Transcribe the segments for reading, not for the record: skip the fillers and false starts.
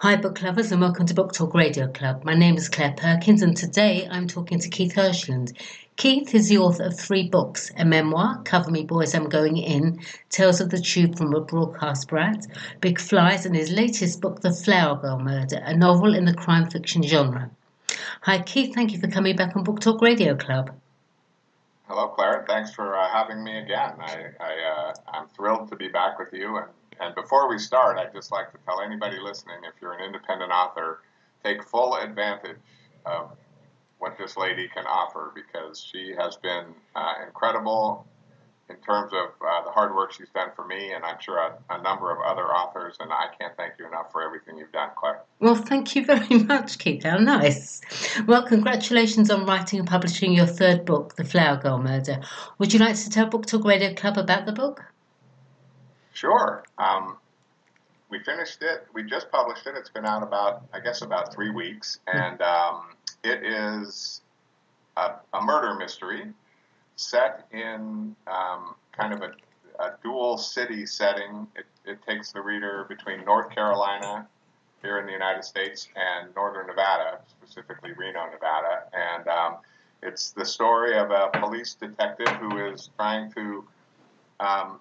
Hi, book lovers, and welcome to Book Talk Radio Club. My name is Claire Perkins, and today I'm talking to Keith Hirshland. Keith is the author of 3 books: a memoir, Cover Me Boys, I'm Going In, Tales of the Tube from a Broadcast Brat, Big Flies, and his latest book, The Flower Girl Murder, a novel in the crime fiction genre. Hi, Keith. Thank you for coming back on Book Talk Radio Club. Hello, Claire. Thanks for having me again. I'm thrilled to be back with you. And before we start, I'd just like to tell anybody listening, if you're an independent author, take full advantage of what this lady can offer, because she has been incredible in terms of the hard work she's done for me, and I'm sure a number of other authors, and I can't thank you enough for everything you've done, Claire. Well, thank you very much, Keith. How nice. Well, congratulations on writing and publishing your 3rd book, The Flower Girl Murder. Would you like to tell Book Talk Radio Club about the book? Sure. We finished it. We just published it. It's been out about 3 weeks, and it is a murder mystery set in kind of a dual city setting. It takes the reader between North Carolina, here in the United States, and northern Nevada, specifically Reno, Nevada. And it's the story of a police detective who is trying to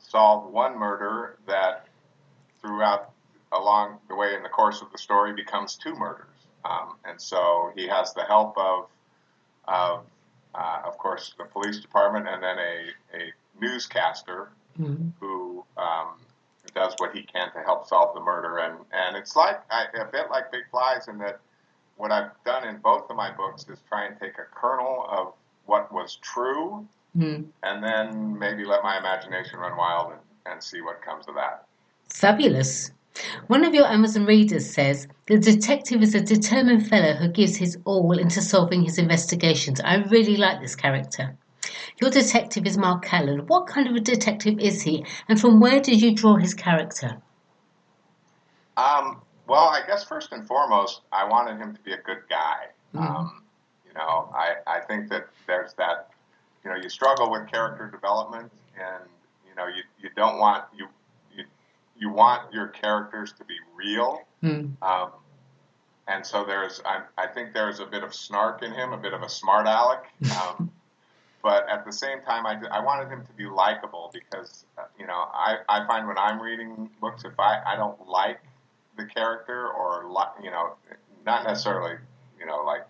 solve one murder that along the way in the course of the story becomes 2 murders. And so he has the help of course, the police department, and then a newscaster who does what he can to help solve the murder. And it's like a bit like Big Flies, in that what I've done in both of my books is try and take a kernel of what was true, and then maybe let my imagination run wild and see what comes of that. Fabulous. One of your Amazon readers says, the detective is a determined fellow who gives his all into solving his investigations. I really like this character. Your detective is Mark Callan. What kind of a detective is he, and from where did you draw his character? Well, I guess first and foremost, I wanted him to be a good guy. I think that there's that, you struggle with character development, and, you don't want, you want your characters to be real. And so I think there's a bit of snark in him, a bit of a smart aleck. But at the same time, I wanted him to be likable, because, I find when I'm reading books, if I don't like the character, or, not necessarily, like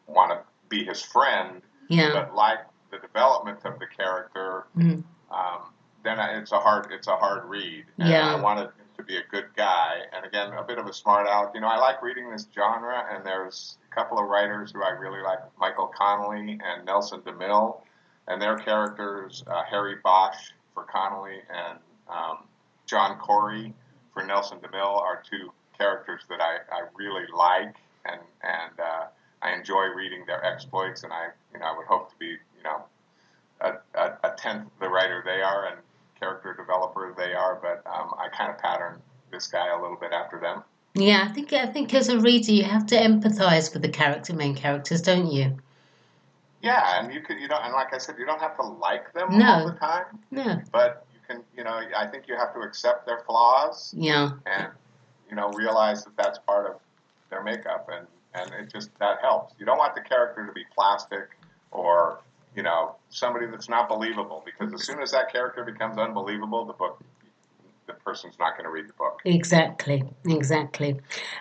want to be his friend, but like the development of the character, then it's a hard read. And I wanted him to be a good guy, and again, a bit of a smart aleck. I like reading this genre, and there's a couple of writers who I really like, Michael Connelly and Nelson DeMille, and their characters, Harry Bosch for Connelly and John Corey for Nelson DeMille, are 2 characters that I really like, and I enjoy reading their exploits, and I would hope to be, a tenth the writer they are and character developer they are, but I kind of pattern this guy a little bit after them. Yeah, I think as a reader you have to empathise with the main characters, don't you? Yeah, and and like I said, you don't have to like them all the time. No. But you can, I think you have to accept their flaws. Yeah. And, realize that that's part of their makeup, and it just, that helps. You don't want the character to be plastic, or, somebody that's not believable, because as soon as that character becomes unbelievable, the person's not going to read the book. Exactly.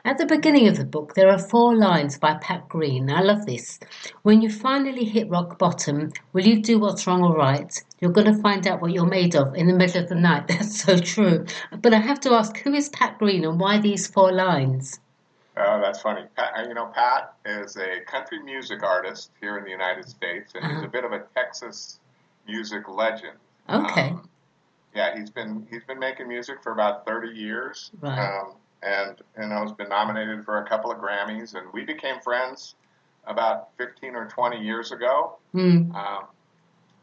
At the beginning of the book, there are 4 lines by Pat Greene. I love this. When you finally hit rock bottom, will you do what's wrong or right? You're going to find out what you're made of in the middle of the night. That's so true. But I have to ask, who is Pat Greene, and why these 4 lines? Oh, that's funny. Pat is a country music artist here in the United States, and he's a bit of a Texas music legend. Okay. Yeah, he's been making music for about 30 years, Right. And has been nominated for a couple of Grammys, and we became friends about 15 or 20 years ago. And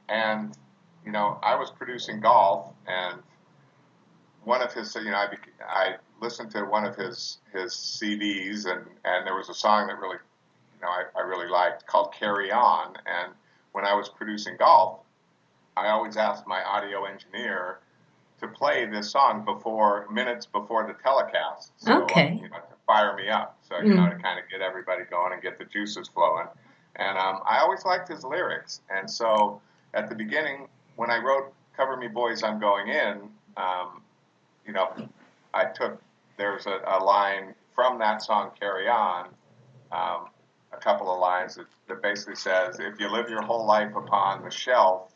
I was producing golf, and one of his, I listened to one of his CDs, and there was a song that really, I really liked, called "Carry On." And when I was producing golf, I always asked my audio engineer to play this song minutes before the telecast. So, Okay. to fire me up. So, to kind of get everybody going and get the juices flowing. And I always liked his lyrics. And so at the beginning, when I wrote Cover Me Boys, I'm Going In, there's a line from that song, Carry On, a couple of lines that basically says, if you live your whole life upon the shelf,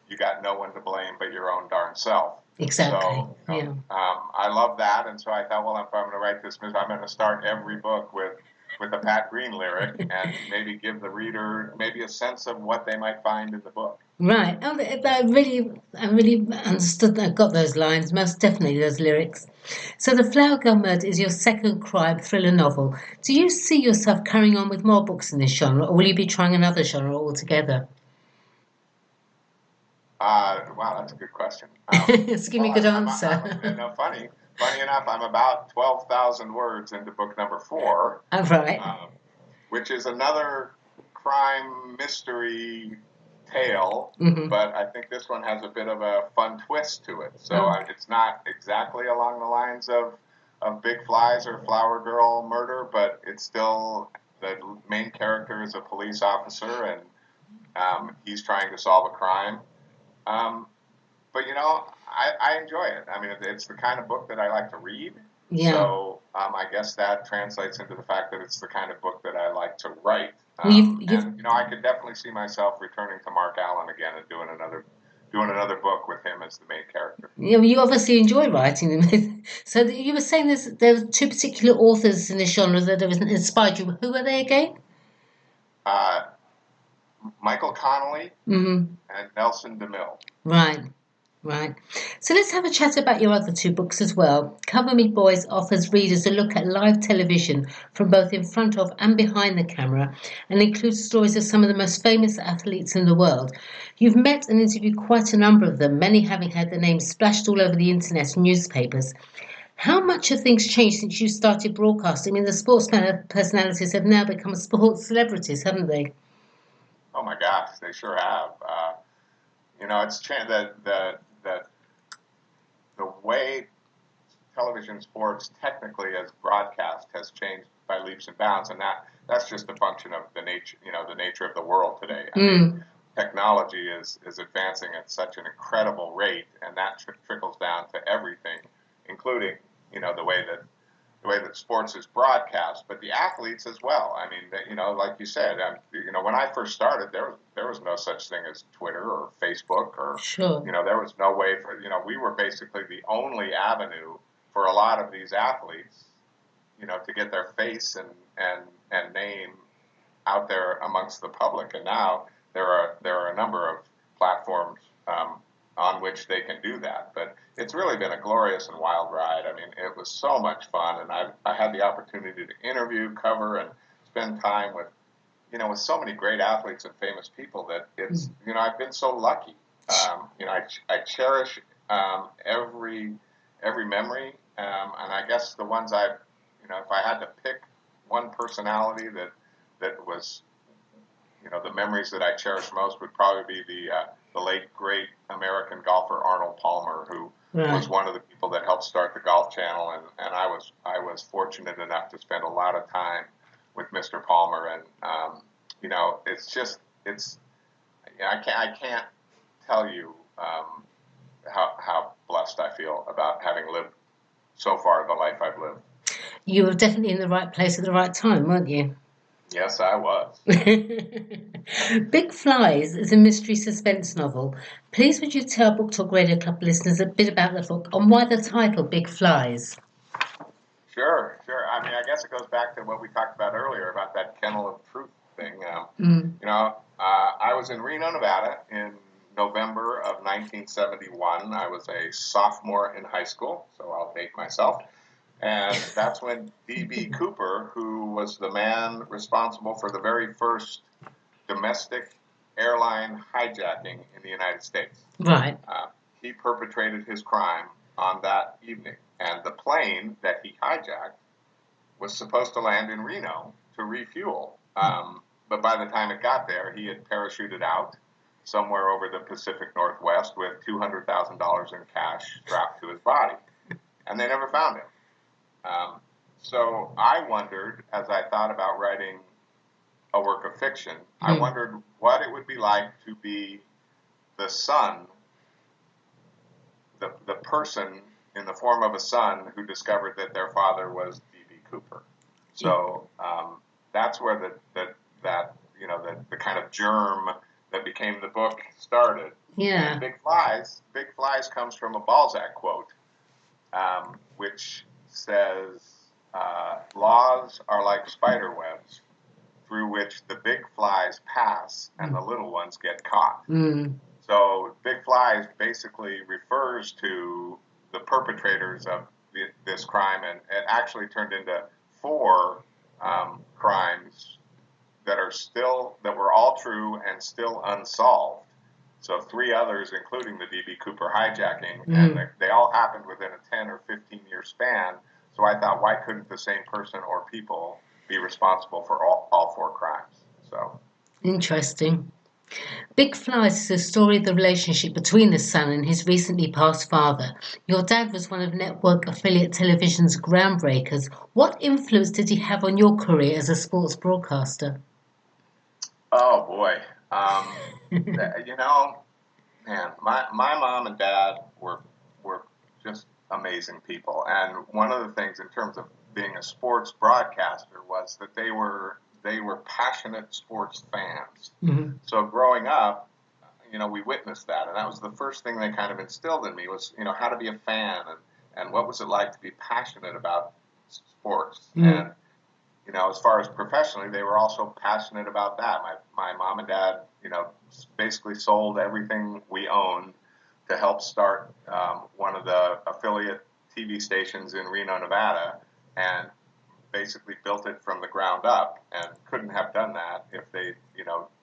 you got no one to blame but your own darn self. Exactly. So, I love that, and so I thought, well, if I'm going to write this, I'm going to start every book with a Pat Greene lyric, and maybe give the reader maybe a sense of what they might find in the book. Right. Oh, I really understood that. Got those lines, most definitely those lyrics. So, The Flower Girl Murder is your second crime thriller novel. Do you see yourself carrying on with more books in this genre, or will you be trying another genre altogether? Wow, that's a good question. Just give me a good answer. Funny enough, I'm about 12,000 words into book number 4. Oh, right. Which is another crime mystery tale, but I think this one has a bit of a fun twist to it. So it's not exactly along the lines of Big Flies or Flower Girl Murder, but it's still, the main character is a police officer, and he's trying to solve a crime. But I enjoy it. I mean, it's the kind of book that I like to read. Yeah. So I guess that translates into the fact that it's the kind of book that I like to write. You've And I could definitely see myself returning to Mark Allen again and doing another book with him as the main character. Yeah, well, you obviously enjoy writing them. So you were saying there were 2 particular authors in this genre that have inspired you. Who were they again? Michael Connelly and Nelson DeMille. Right. So let's have a chat about your other 2 books as well. Cover Me Boys offers readers a look at live television from both in front of and behind the camera, and includes stories of some of the most famous athletes in the world. You've met and interviewed quite a number of them, many having had their names splashed all over the internet and newspapers. How much have things changed since you started broadcasting? I mean, the sports personalities have now become sports celebrities, haven't they? Oh my gosh, they sure have. It's changed. The way television sports technically as broadcast has changed by leaps and bounds, and that's just a function of the nature of the world today. I mean, technology is advancing at such an incredible rate, and that trickles down to everything, including the way that sports is broadcast, but the athletes as well. I mean, like you said, when I first started, there was no such thing as Twitter or Facebook, or Sure. there was no way for we were basically the only avenue for a lot of these athletes, to get their face and name out there amongst the public. And now there are a number of platforms on which they can do that. But it's really been a glorious and wild ride. I mean, it was so much fun, and I had the opportunity to interview, cover, and spend time with so many great athletes and famous people that it's I've been so lucky. I cherish every memory, and I guess the ones if I had to pick one personality that was the memories that I cherish most would probably be the late great American golfer Arnold Palmer, who was one of the people that helped start the Golf Channel, and I was fortunate enough to spend a lot of time with Mr. Palmer, and I can't tell you how blessed I feel about having lived so far the life I've lived. You were definitely in the right place at the right time, weren't you? Yes, I was. Big Flies is a mystery suspense novel. Please would you tell Book Talk Radio Club listeners a bit about the book and why the title Big Flies? Sure. I mean, I guess it goes back to what we talked about earlier about that kennel of truth thing. I was in Reno, Nevada in November of 1971. I was a sophomore in high school, so I'll date myself. And that's when D.B. Cooper, who was the man responsible for the very first domestic airline hijacking in the United States. Right. He perpetrated his crime on that evening. And the plane that he hijacked was supposed to land in Reno to refuel. But by the time it got there, he had parachuted out somewhere over the Pacific Northwest with $200,000 in cash strapped to his body. And they never found him. So I wondered, as I thought about writing a work of fiction, I wondered what it would be like to be the son, the person in the form of a son who discovered that their father was D.B. Cooper. So that's where the kind of germ that became the book started. Yeah. And Big Flies comes from a Balzac quote, which says, laws are like spider webs through which the big flies pass and the little ones get caught. So Big Flies basically refers to the perpetrators of this crime, and it actually turned into 4 crimes that were all true and still unsolved. So 3 others, including the D.B. Cooper hijacking, and they all happened within a 10 or 15-year span. So I thought, why couldn't the same person or people be responsible for all 4 crimes? So Interesting. Big Flies is a story of the relationship between the son and his recently passed father. Your dad was one of network affiliate television's groundbreakers. What influence did he have on your career as a sports broadcaster? Oh boy, man, my mom and dad were just amazing people, and one of the things in terms of being a sports broadcaster was that they were passionate sports fans. So growing up, we witnessed that, and that was the first thing they kind of instilled in me was how to be a fan and what was it like to be passionate about sports. And as far as professionally, they were also passionate about that. My mom and dad, basically sold everything we owned to help start one of the affiliate TV stations in Reno, Nevada, and basically built it from the ground up, and couldn't have done that if they,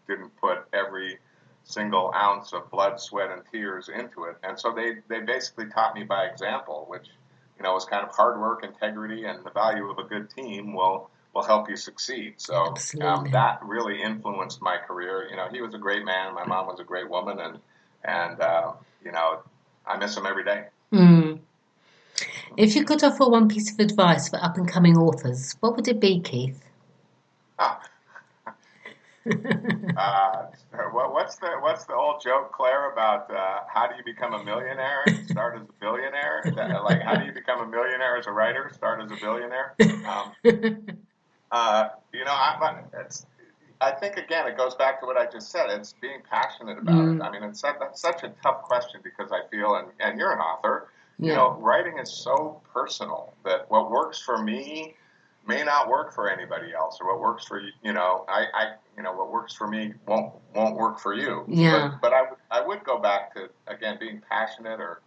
didn't put every single ounce of blood, sweat, and tears into it. And so they basically taught me by example, which, was kind of hard work, integrity, and the value of a good team will help you succeed. So that really influenced my career. He was a great man. My mom was a great woman, and I miss him every day. If you could offer one piece of advice for up-and-coming authors, what would it be, Keith? What's the old joke, Claire, about how do you become a millionaire and start as a billionaire? Like, how do you become a millionaire as a writer, start as a billionaire? I think, again, it goes back to what I just said. It's being passionate about it. I mean, that's such a tough question because I feel, and you're an author, writing is so personal that what works for me may not work for anybody else, or what works for what works for me won't work for you. Yeah. But I would go back to, again, being passionate or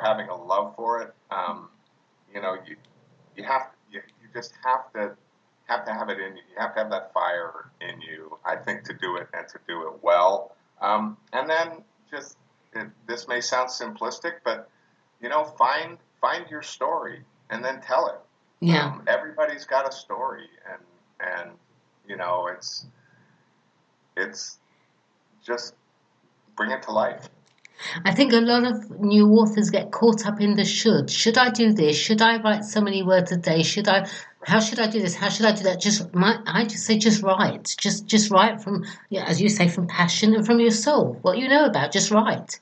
having a love for it. You just have to have it in you. You have to have that fire in you, I think, to do it and to do it well. And then this may sound simplistic, but find your story and then tell it. Yeah. Everybody's got a story, and it's just bring it to life. I think a lot of new authors get caught up in the should. Should I do this? Should I write so many words a day? How should I do this? How should I do that? I just say just write. Just write from, as you say, from passion and from your soul. What you know about, just write.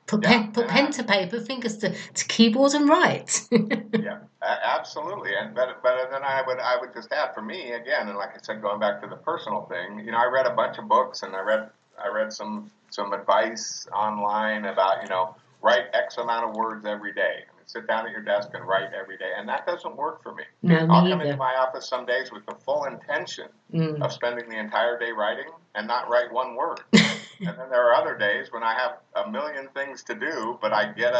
Put pen to paper, fingers to keyboard, and write. Yeah, absolutely. But then I would just add, for me, again, and like I said, going back to the personal thing, I read a bunch of books, and I read some advice online about write X amount of words every day. I mean, sit down at your desk and write every day, and that doesn't work for me. No, I'll me come either. into my office some days with the full intention of spending the entire day writing and not write one word. And then there are other days when I have a million things to do, but I get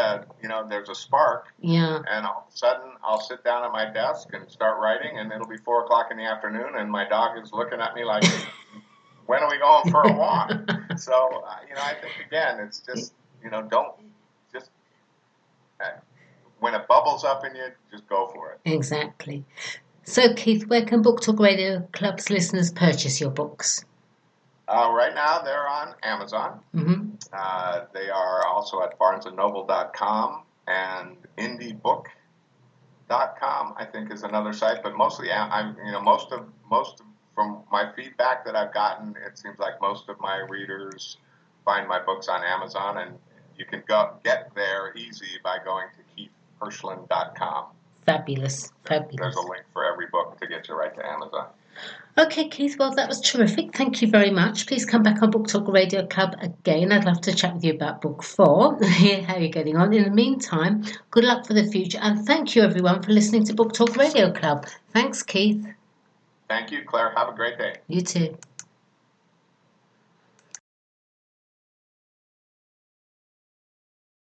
there's a spark. Yeah. And all of a sudden, I'll sit down at my desk and start writing, and it'll be 4:00 in the afternoon, and my dog is looking at me like, when are we going for a walk? So, I think, again, it's just, don't just, when it bubbles up in you, just go for it. Exactly. So, Keith, where can Book Talk Radio Club's listeners purchase your books? Right now, they're on Amazon. They are also at barnesandnoble.com and indiebook.com. Keithhirshland.com, I think, is another site, but mostly most of from my feedback that I've gotten, it seems like most of my readers find my books on Amazon, and you can get there easy by going to KeithHirshland.com. Fabulous. There's a link for every book to get you right to Amazon. Okay, Keith, well, that was terrific. Thank you very much. Please come back on Book Talk Radio Club again. I'd love to chat with you about book 4, hear how you're getting on. In the meantime, good luck for the future, and thank you, everyone, for listening to Book Talk Radio Club. Thanks, Keith. Thank you, Claire. Have a great day. You too.